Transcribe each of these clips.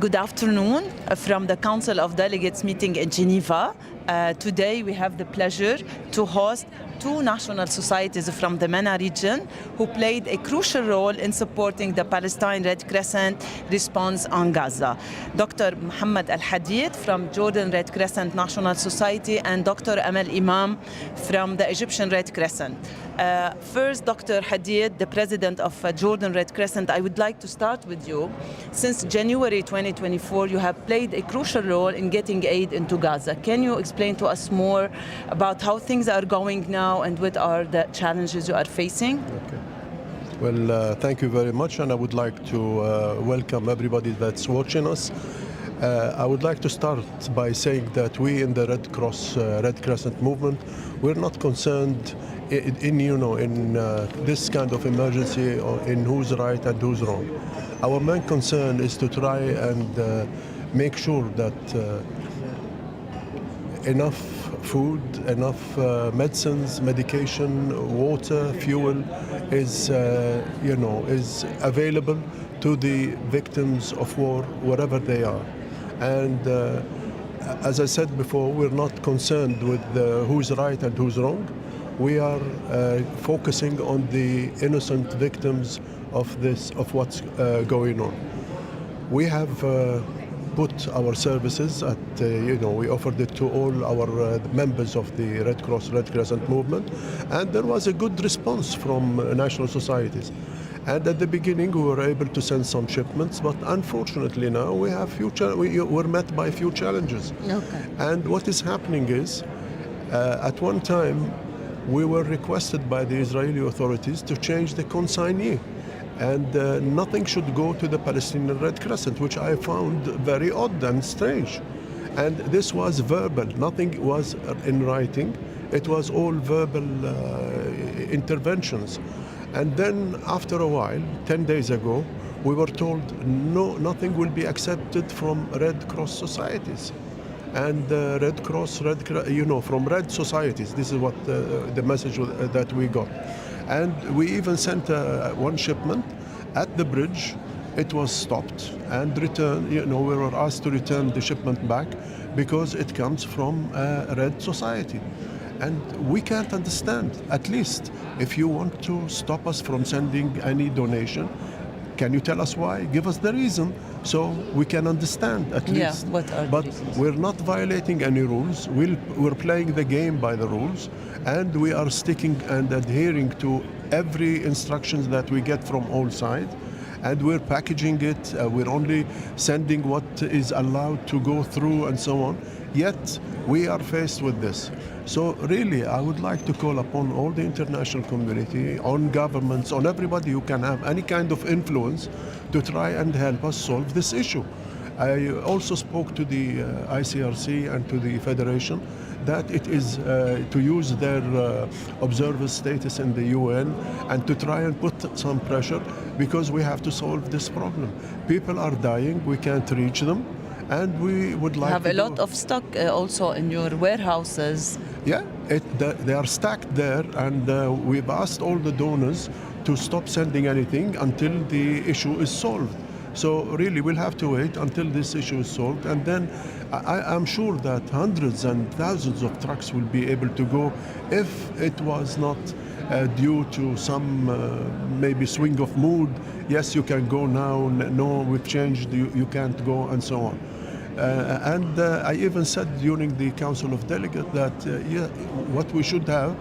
Good afternoon from the Council of Delegates meeting in Geneva. Today we have the pleasure to host two national societies from the MENA region who played a crucial role in supporting the Palestine Red Crescent response on Gaza. Dr. Mohammed Al-Hadid from Jordan Red Crescent National Society and Dr. Amal Imam from the Egyptian Red Crescent. First, Dr. Hadid, the president of Jordan Red Crescent, I would like to start with you. Since January 2024, you have played a crucial role in getting aid into Gaza. Can you explain to us more about how things are going now and what are the challenges you are facing? Okay. Well, thank you very much, and I would like to welcome everybody that's watching us. I would like to start by saying that we in the Red Crescent movement, we're not concerned in this kind of emergency or in who's right and who's wrong. Our main concern is to try and make sure that enough food, enough medicines, medication, water, fuel is available to the victims of war wherever they are. And as I said before, we're not concerned with who's right and who's wrong. We are focusing on the innocent victims of what's going on. We have put our services at, we offered it to all our members of the Red Crescent movement, and there was a good response from national societies. And at the beginning, we were able to send some shipments, but unfortunately now we're met by a few challenges. Okay. And what is happening is, at one time, we were requested by the Israeli authorities to change the consignee. And nothing should go to the Palestinian Red Crescent, which I found very odd and strange. And this was verbal, nothing was in writing. It was all verbal interventions. And then after a while, 10 days ago, we were told no, nothing will be accepted from Red Cross societies. And Red Cross, from Red societies, this is what the message that we got. And we even sent one shipment at the bridge. It was stopped and returned. We were asked to return the shipment back because it comes from a Red society. And we can't understand. At least if you want to stop us from sending any donation, can you tell us why? Give us the reason so we can understand at least. What are but the reasons? We're not violating any rules. We're playing the game by the rules, and we are sticking and adhering to every instructions that we get from all sides. And we're packaging it. We're only sending what is allowed to go through and so on. Yet we are faced with this. So really, I would like to call upon all the international community, on governments, on everybody who can have any kind of influence to try and help us solve this issue. I also spoke to the ICRC and to the Federation that it is to use their observer status in the UN and to try and put some pressure, because we have to solve this problem. People are dying, we can't reach them, and we would like have to a lot of stock also in your warehouses. Yeah, they are stacked there, and we've asked all the donors to stop sending anything until the issue is solved. So really, we'll have to wait until this issue is solved, and then I'm sure that hundreds and thousands of trucks will be able to go if it was not due to some maybe swing of mood. Yes, you can go now. No, we've changed. You can't go, and so on. And I even said during the Council of Delegates that what we should have,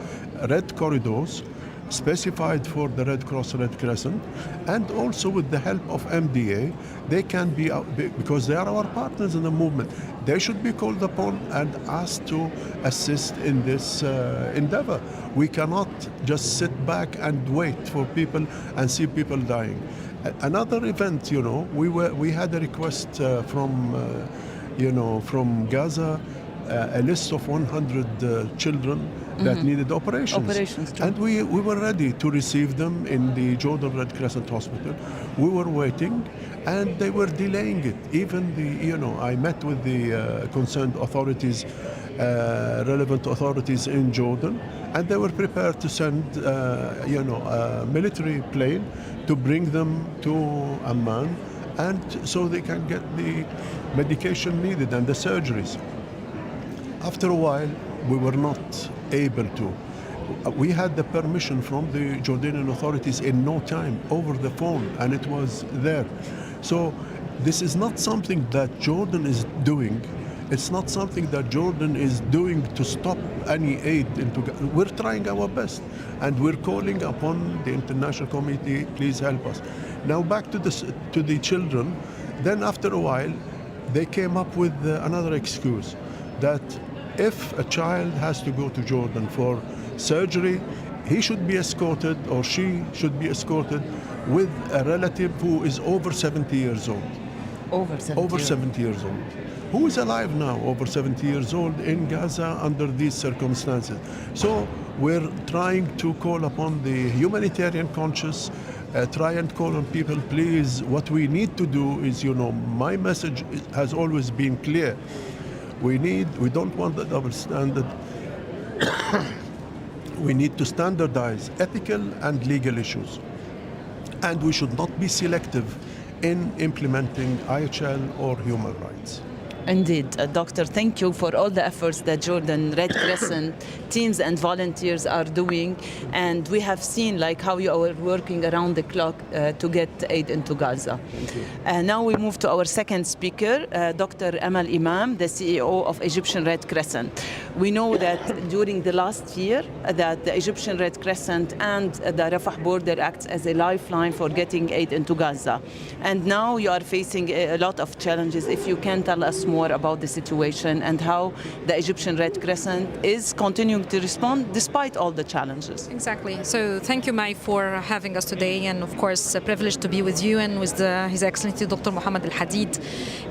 red corridors specified for the Red Crescent, and also with the help of MDA, they can be, because they are our partners in the movement, they should be called upon and asked to assist in this endeavor. We cannot just sit back and wait for people and see people dying. Another event, we had a request from Gaza, a list of 100 children that needed operations. And we were ready to receive them in the Jordan Red Crescent Hospital. We were waiting, and they were delaying it. Even I met with the concerned authorities, relevant authorities in Jordan, and they were prepared to send, a military plane to bring them to Amman and so they can get the medication needed and the surgeries. After a while, we were not able to. We had the permission from the Jordanian authorities in no time, over the phone, and it was there. So this is not something that Jordan is doing. It's not something that Jordan is doing to stop any aid into Gaza. We're trying our best, and we're calling upon the international community, please help us. Now back to the children. Then after a while, they came up with another excuse that if a child has to go to Jordan for surgery, he should be escorted or she should be escorted with a relative who is over 70 years old. Over 70 years old. Who is alive now, over 70 years old, in Gaza under these circumstances? So we're trying to call upon the humanitarian conscious, try and call on people, please, what we need to do is, my message has always been clear. We don't want the double standard. We need to standardize ethical and legal issues. And we should not be selective in implementing IHL or human rights. Indeed, Doctor, thank you for all the efforts that Jordan Red Crescent teams and volunteers are doing. And we have seen how you are working around the clock to get aid into Gaza. Thank you. Now we move to our second speaker, Dr. Amal Imam, the CEO of Egyptian Red Crescent. We know that during the last year that the Egyptian Red Crescent and the Rafah border acts as a lifeline for getting aid into Gaza. And now you are facing a lot of challenges. If you can tell us more about the situation and how the Egyptian Red Crescent is continuing to respond despite all the challenges. Exactly. So thank you, Mai, for having us today, and of course a privilege to be with you and with His Excellency Dr. Mohammed Al Hadid.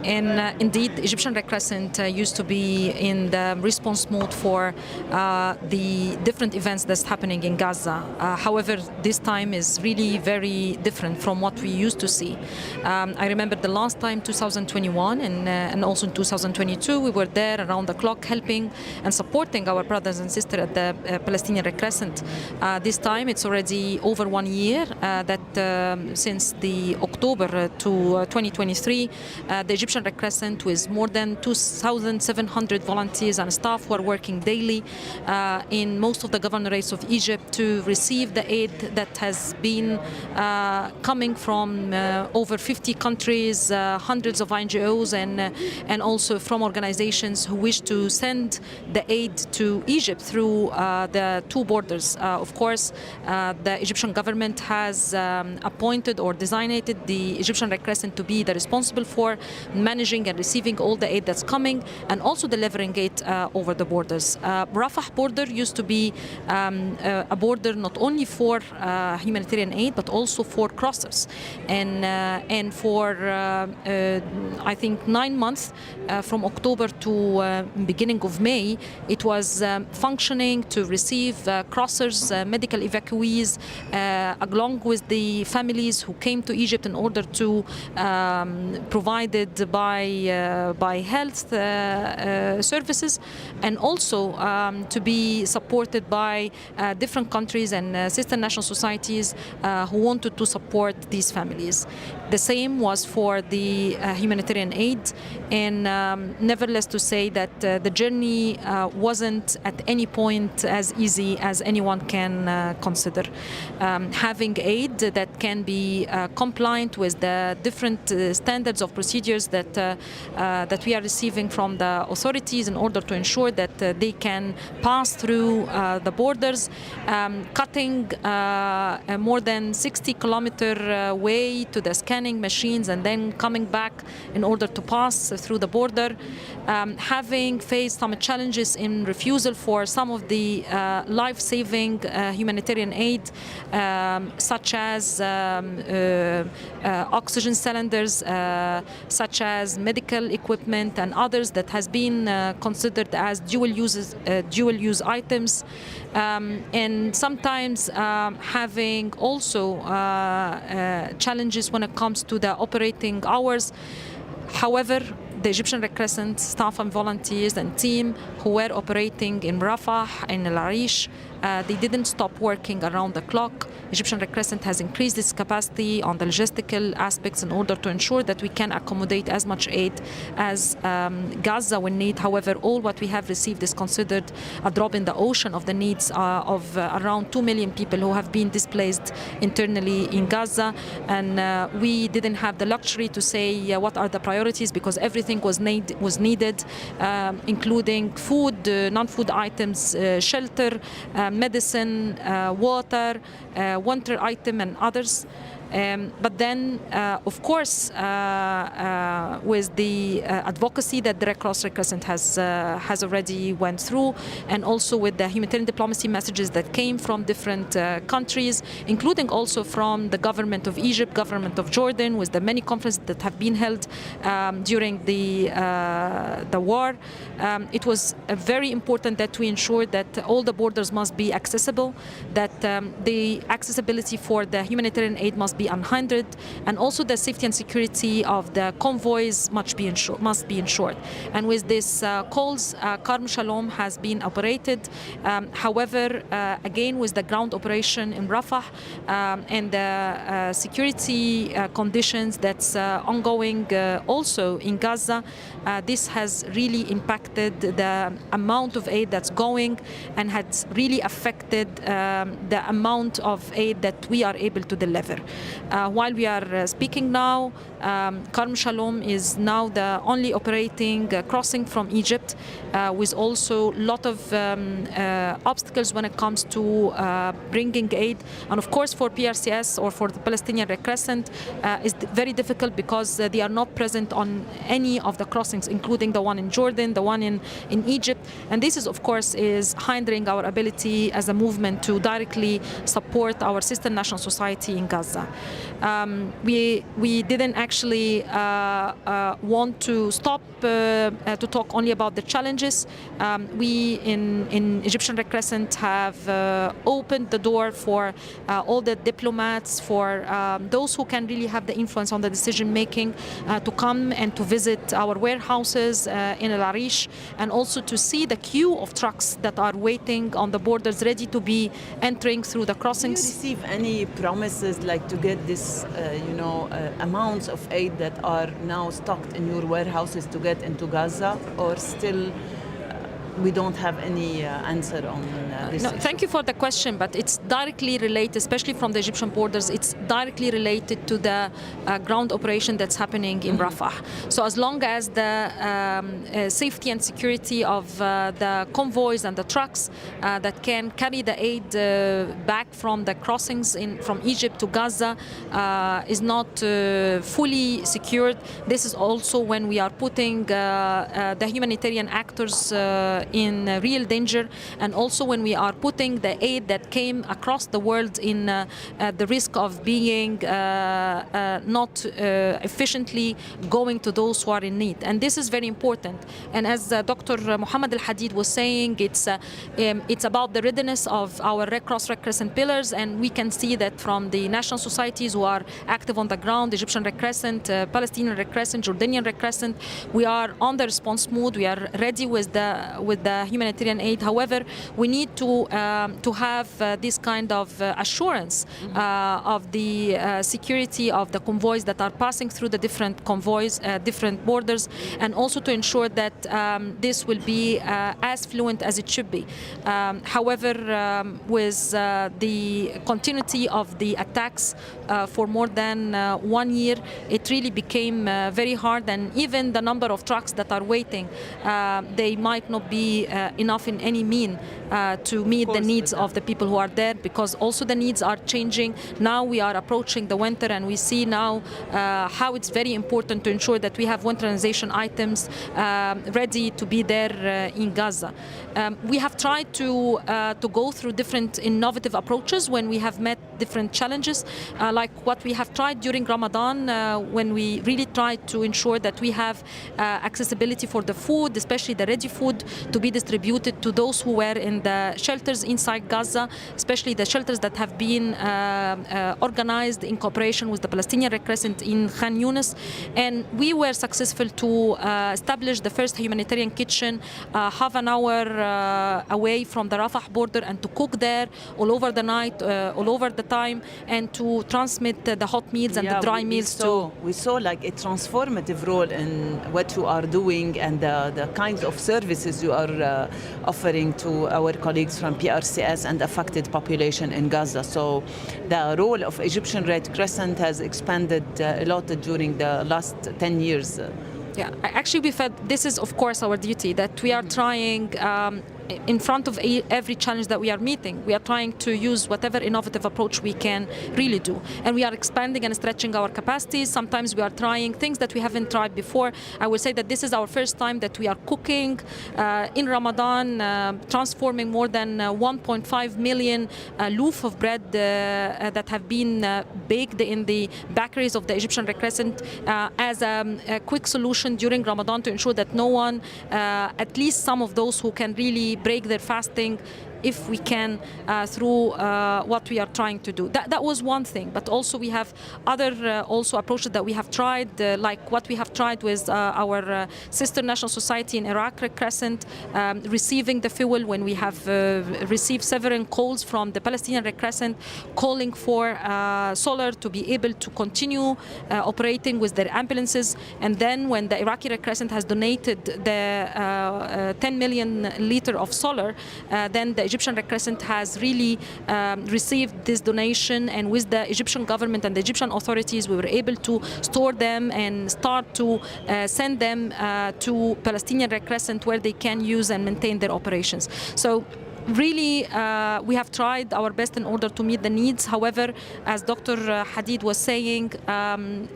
And indeed, Egyptian Red Crescent used to be in the response mode for the different events that's happening in Gaza. However, this time is really very different from what we used to see. I remember the last time, 2021, and also in 2022, we were there around the clock helping and supporting our brothers and sisters at the Palestinian Red Crescent. This time it's already over 1 year since the October to 2023, the Egyptian Red Crescent with more than 2,700 volunteers and staff who are working daily in most of the governorates of Egypt to receive the aid that has been coming from over 50 countries, hundreds of NGOs and also from organizations who wish to send the aid to Egypt through the two borders. Of course, the Egyptian government has appointed or designated the Egyptian Red Crescent to be the responsible for managing and receiving all the aid that's coming and also delivering it over the borders. Rafah border used to be a border not only for humanitarian aid but also for crossers, and for I think 9 months from October to beginning of May, it was functioning to receive crossers, medical evacuees, along with the families who came to Egypt in order to provided by health services, and also to be supported by different countries and sister national societies who wanted to support these families. The same was for the humanitarian aid, and nevertheless to say that the journey wasn't at any point as easy as anyone can consider. Having aid that can be compliant with the different standards of procedures that we are receiving from the authorities in order to ensure that they can pass through the borders, cutting more than 60-kilometer way to the scanning machines and then coming back in order to pass through the border, having faced some challenges in refusal for some of the life-saving humanitarian aid, such as oxygen cylinders, such as medical equipment and others that has been considered as dual-use items, and sometimes having also challenges when it comes to the operating hours. However, the Egyptian Red Crescent staff and volunteers and team who were operating in Rafah and El Arish, they didn't stop working around the clock. Egyptian Red Crescent has increased its capacity on the logistical aspects in order to ensure that we can accommodate as much aid as Gaza will need. However, all what we have received is considered a drop in the ocean of the needs of around 2 million people who have been displaced internally in Gaza. And we didn't have the luxury to say what are the priorities, because everything was needed, including food, non-food items, shelter, medicine, water, winter item and others. But then, of course, with the advocacy that the Red Cross Red Crescent has already went through, and also with the humanitarian diplomacy messages that came from different countries, including also from the government of Egypt, government of Jordan, with the many conferences that have been held during the war, it was very important that we ensure that all the borders must be accessible, that the accessibility for the humanitarian aid must be unhindered, and also the safety and security of the convoys must be ensured. And with this calls, Karm Shalom has been operated. However, again, with the ground operation in Rafah and the security conditions that's ongoing also in Gaza, this has really impacted the amount of aid that's going, and has really affected the amount of aid that we are able to deliver. While we are speaking now, Karm Shalom is now the only operating crossing from Egypt, with also a lot of obstacles when it comes to bringing aid. And of course, for PRCS or for the Palestinian Red Crescent, it's very difficult because they are not present on any of the crossings, including the one in Jordan, the one in Egypt. And this is, of course, is hindering our ability as a movement to directly support our sister national society in Gaza. We didn't actually want to stop to talk only about the challenges. We in Egyptian Red Crescent have opened the door for all the diplomats, for those who can really have the influence on the decision making, to come and to visit our warehouses in El Arish, and also to see the queue of trucks that are waiting on the borders, ready to be entering through the crossings. Do you receive any promises like to get this, amounts of aid that are now stocked in your warehouses to get into Gaza, or still we don't have any answer on this? No, thank you for the question, but it's directly related, especially from the Egyptian borders, it's directly related to the ground operation that's happening in Rafah. So as long as the safety and security of the convoys and the trucks that can carry the aid back from the crossings from Egypt to Gaza is not fully secured, this is also when we are putting the humanitarian actors in real danger, and also when we are putting the aid that came across the world in the risk of being not efficiently going to those who are in need. And this is very important. And as Dr. Mohammed Al-Hadid was saying, it's about the readiness of our Red Cross Red Crescent pillars, and we can see that from the national societies who are active on the ground, Egyptian Red Crescent, Palestinian Red Crescent, Jordanian Red Crescent, we are on the response mode. We are ready with the humanitarian aid. However, we need to have this kind of assurance of the security of the convoys that are passing through the different convoys, different borders, and also to ensure that this will be as fluent as it should be. However, with the continuity of the attacks for more than 1 year, it really became very hard, and even the number of trucks that are waiting, they might not be enough in any mean to meet the needs of the people who are there, because also the needs are changing. Now we are approaching the winter, and we see now how it's very important to ensure that we have winterization items ready to be there in Gaza. We have tried to go through different innovative approaches when we have met different challenges, like what we have tried during Ramadan, when we really tried to ensure that we have accessibility for the food, especially the ready food, to be distributed to those who were in the shelters inside Gaza, especially the shelters that have been organized in cooperation with the Palestinian Red Crescent in Khan Yunis. And we were successful to establish the first humanitarian kitchen half an hour away from the Rafah border, and to cook there all over the night, all over the time, and to transmit the hot meals and the dry meals too. We saw like a transformative role in what you are doing and the kinds of services you are offering to our colleagues from PRCS and affected population in Gaza. So the role of Egyptian Red Crescent has expanded a lot during the last 10 years. Yeah, actually we felt this is of course our duty, that we are trying in front of every challenge that we are meeting. We are trying to use whatever innovative approach we can really do. And we are expanding and stretching our capacities. Sometimes we are trying things that we haven't tried before. I would say that this is our first time that we are cooking in Ramadan, transforming more than 1.5 million loaf of bread that have been baked in the bakeries of the Egyptian Red Crescent as a quick solution during Ramadan to ensure that no one, at least some of those who can really break their fasting, if we can, through what we are trying to do. That was one thing, but also we have other also approaches that we have tried, like what we have tried with our sister national society in Iraq, Red Crescent, receiving the fuel when we have received several calls from the Palestinian Red Crescent calling for solar to be able to continue operating with their ambulances. And then when the Iraqi Red Crescent has donated the 10 million liter of solar, then the Egyptian Red Crescent has really received this donation, and with the Egyptian government and the Egyptian authorities, we were able to store them and start to send them to Palestinian Red Crescent, where they can use and maintain their operations. So really, we have tried our best in order to meet the needs. However, as Dr. Hadid was saying,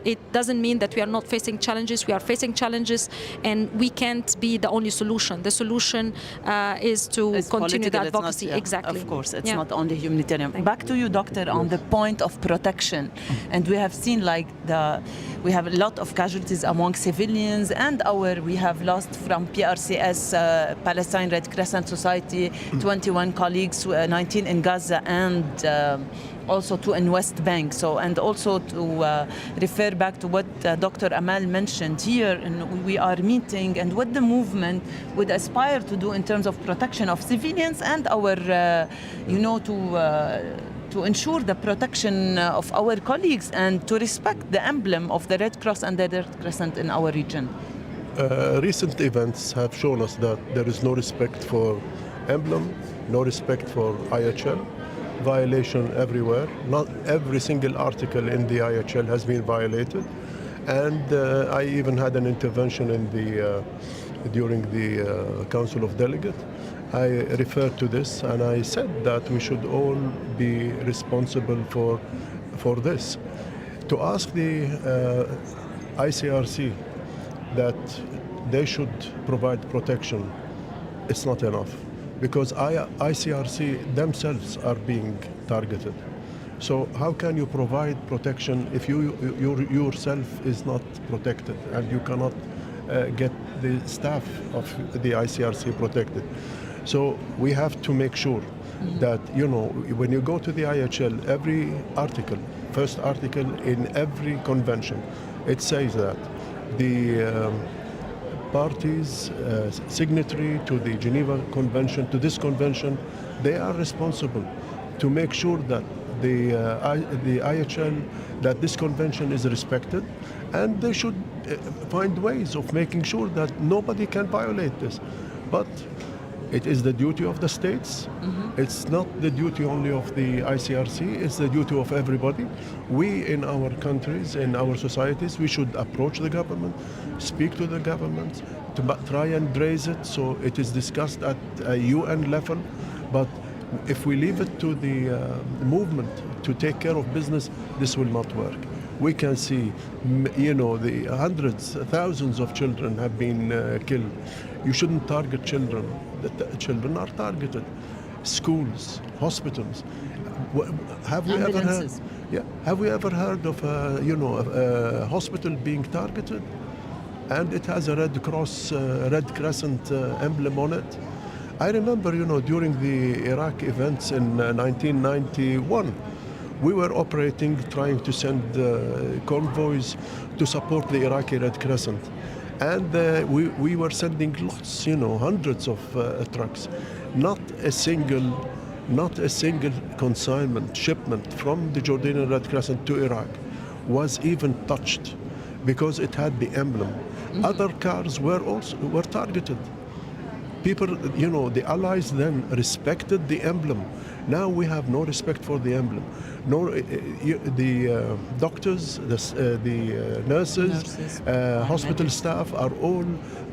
it doesn't mean that we are not facing challenges. We are facing challenges, and we can't be the only solution. The solution is to continue the advocacy. Exactly. Of course, it's not only humanitarian. Back to you, Doctor, on the point of protection. And we have seen we have a lot of casualties among civilians, and we have lost from PRCS, Palestine Red Crescent Society, 21 colleagues, 19 in Gaza, and also 2 in West Bank. So, and also to refer back to what Dr. Amal mentioned here, and we are meeting, and what the movement would aspire to do in terms of protection of civilians and our, to ensure the protection of our colleagues and to respect the emblem of the Red Cross and the Red Crescent in our region. Recent events have shown us that there is no respect for emblem, no respect for IHL, violation everywhere. Not every single article in the IHL has been violated, and I even had an intervention during the Council of Delegates. I referred to this, and I said that we should all be responsible for this. To ask the ICRC that they should provide protection, it's not enough, because ICRC themselves are being targeted. So how can you provide protection if you yourself is not protected, and you cannot get the staff of the ICRC protected? So we have to make sure that, when you go to the IHL, every article, first article in every convention, it says that the parties signatory to the Geneva Convention, to this convention, they are responsible to make sure that the IHL, that this convention is respected, and they should find ways of making sure that nobody can violate this. But it is the duty of the states. It's not the duty only of the ICRC, it's the duty of everybody. We in our countries, in our societies, we should approach the government, speak to the government, to try and raise it so it is discussed at a UN level. But if we leave it to the movement to take care of business, this will not work. We can see, the hundreds, thousands of children have been killed. You shouldn't target children. The children are targeted. Schools, hospitals. Have we ever heard? Ambulances. Yeah. Have we ever heard of a hospital being targeted, and it has a Red Cross, Red Crescent emblem on it? I remember, during the Iraq events in 1991, we were operating, trying to send convoys to support the Iraqi Red Crescent. And we were sending lots, hundreds of trucks. Not a single consignment, shipment from the Jordanian Red Crescent to Iraq was even touched because it had the emblem. Other cars were targeted. People, the allies then respected the emblem. Now we have no respect for the emblem. No, the doctors, the nurses, hospital staff are all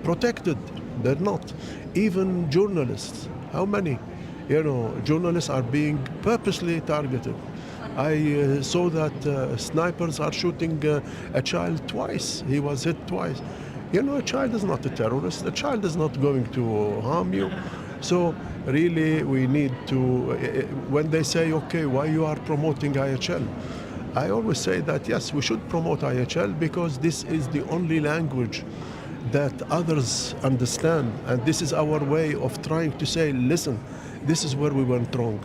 protected. They're not. Even journalists. How many? Journalists are being purposely targeted. I saw that snipers are shooting a child twice. He was hit twice. A child is not a terrorist. A child is not going to harm you. So really we need to, when they say, okay, why you are promoting IHL? I always say that, yes, we should promote IHL because this is the only language that others understand. And this is our way of trying to say, listen, this is where we went wrong.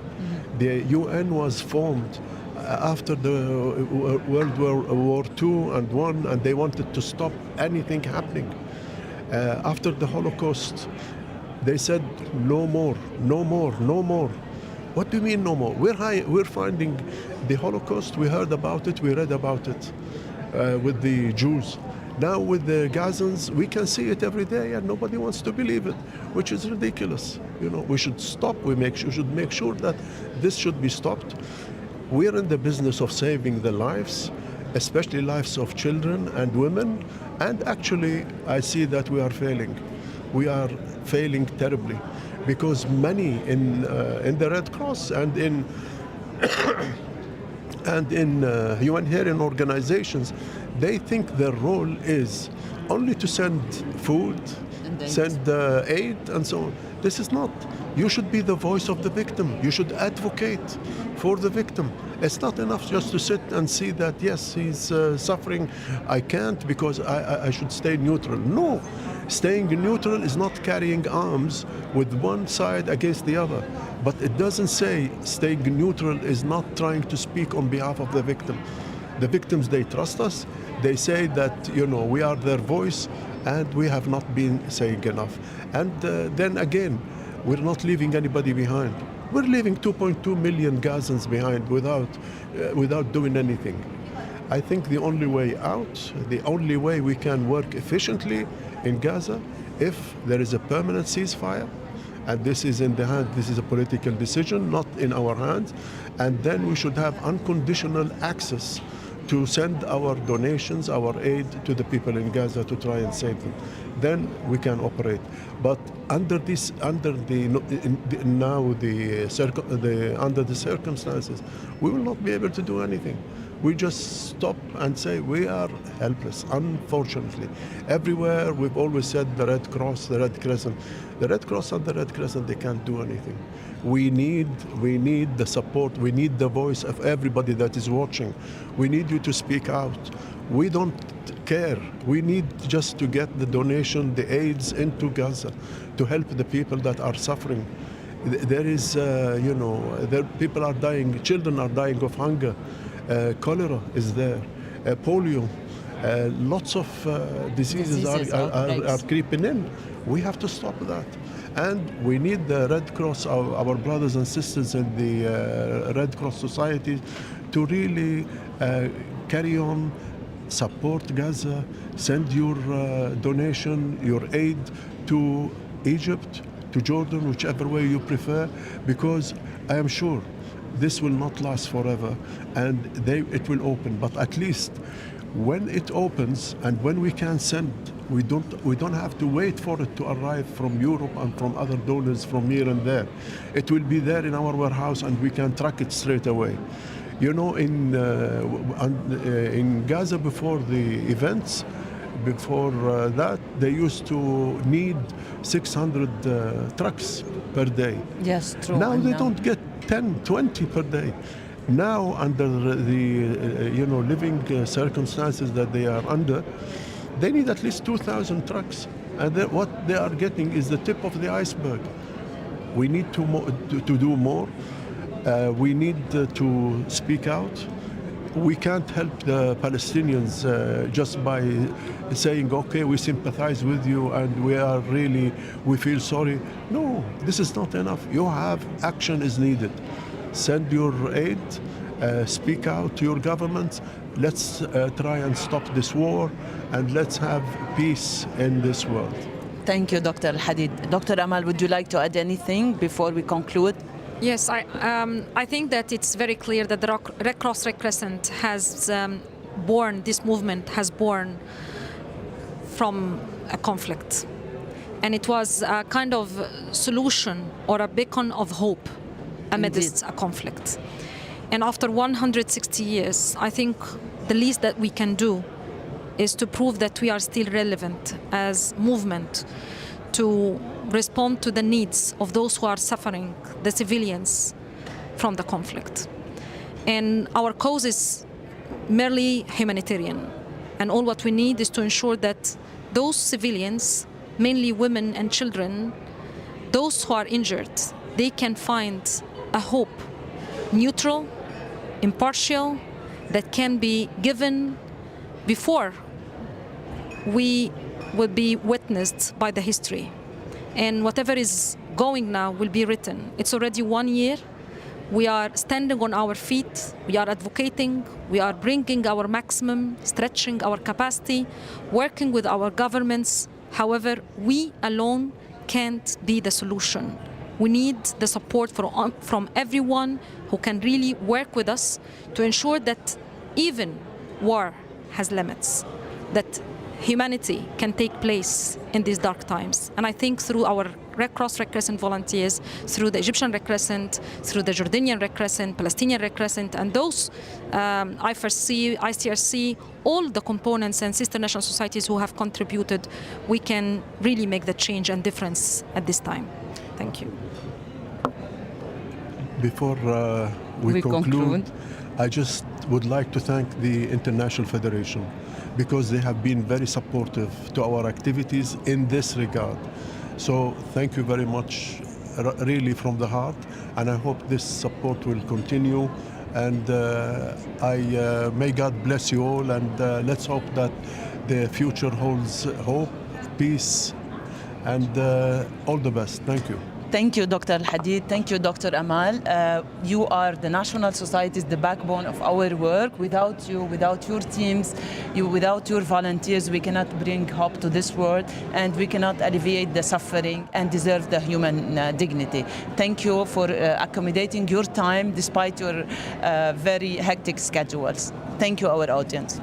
The UN was formed after the World War II and I, and they wanted to stop anything happening. After the Holocaust, they said no more, no more, no more. What do you mean no more? We're finding the Holocaust, we heard about it, we read about it with the Jews. Now with the Gazans, we can see it every day and nobody wants to believe it, which is ridiculous. We should stop, we should make sure that this should be stopped. We're in the business of saving the lives, especially lives of children and women, and actually I see that we are failing. We are failing terribly because many in the Red Cross and in humanitarian organizations, they think their role is only to send food, send aid and so on. This is not. You should be the voice of the victim. You should advocate for the victim. It's not enough just to sit and see that, yes, he's suffering. I can't because I should stay neutral. No, staying neutral is not carrying arms with one side against the other. But it doesn't say staying neutral is not trying to speak on behalf of the victim. The victims, they trust us. They say that, we are their voice and we have not been saying enough. And then again, we're not leaving anybody behind. We're leaving 2.2 million Gazans behind without doing anything. I think the only way out, the only way we can work efficiently in Gaza, if there is a permanent ceasefire, and this is in the hand, this is a political decision, not in our hands, and then we should have unconditional access to send our donations, our aid to the people in Gaza to try and save them. Then we can operate. But under the circumstances, we will not be able to do anything. We just stop and say we are helpless, unfortunately. Everywhere we've always said the Red Cross, the Red Crescent. The Red Cross and the Red Crescent, they can't do anything. We need the support, we need the voice of everybody that is watching. We need you to speak out. We don't care. We need just to get the donation, the aids into Gaza to help the people that are suffering. There is, people are dying, children are dying of hunger. Cholera is there, polio, lots of diseases are creeping in. We have to stop that. And we need the Red Cross, our brothers and sisters in the Red Cross Society, to really carry on, support Gaza, send your donation, your aid to Egypt, to Jordan, whichever way you prefer, because I am sure this will not last forever and it will open. But at least when it opens and when we can send, we don't have to wait for it to arrive from Europe and from other donors from here and there. It will be there in our warehouse and we can track it straight away. In Gaza before the events, before that, they used to need 600 trucks per day. Yes, true. Now they don't get 10, 20 per day. Now, under the living circumstances that they are under, they need at least 2,000 trucks, and what they are getting is the tip of the iceberg. We need to do more. We need to speak out. We can't help the Palestinians just by saying, okay, we sympathize with you and we feel sorry. No, this is not enough. Action is needed. Send your aid, speak out to your government. Let's try and stop this war, and let's have peace in this world. Thank you, Dr. Al-Hadid. Dr. Amal, would you like to add anything before we conclude? Yes, I think that it's very clear that the Red Cross Red Crescent has this movement has born from a conflict. And it was a kind of solution or a beacon of hope amidst a conflict. And after 160 years, I think the least that we can do is to prove that we are still relevant as movement to respond to the needs of those who are suffering, the civilians, from the conflict. And our cause is merely humanitarian. And all what we need is to ensure that those civilians, mainly women and children, those who are injured, they can find a hope, neutral, impartial, that can be given before we will be witnessed by the history. And whatever is going now will be written. It's already 1 year. We are standing on our feet. We are advocating. We are bringing our maximum, stretching our capacity, working with our governments. However, we alone can't be the solution. We need the support from everyone who can really work with us to ensure that even war has limits, that humanity can take place in these dark times. And I think through our Red Cross Red Crescent volunteers, through the Egyptian Red Crescent, through the Jordanian Red Crescent, Palestinian Red Crescent, and those IFRC, ICRC, all the components and sister national societies who have contributed, we can really make the change and difference at this time. Thank you. Before we conclude, I just would like to thank the International Federation because they have been very supportive to our activities in this regard. So thank you very much, really from the heart, and I hope this support will continue. And may God bless you all, and let's hope that the future holds hope, peace, and all the best. Thank you. Thank you, Dr. Al-Hadid. Thank you, Dr. Amal. You are the national societies, the backbone of our work. Without you, without your teams, without your volunteers, we cannot bring hope to this world, and we cannot alleviate the suffering and deserve the human dignity. Thank you for accommodating your time despite your very hectic schedules. Thank you, our audience.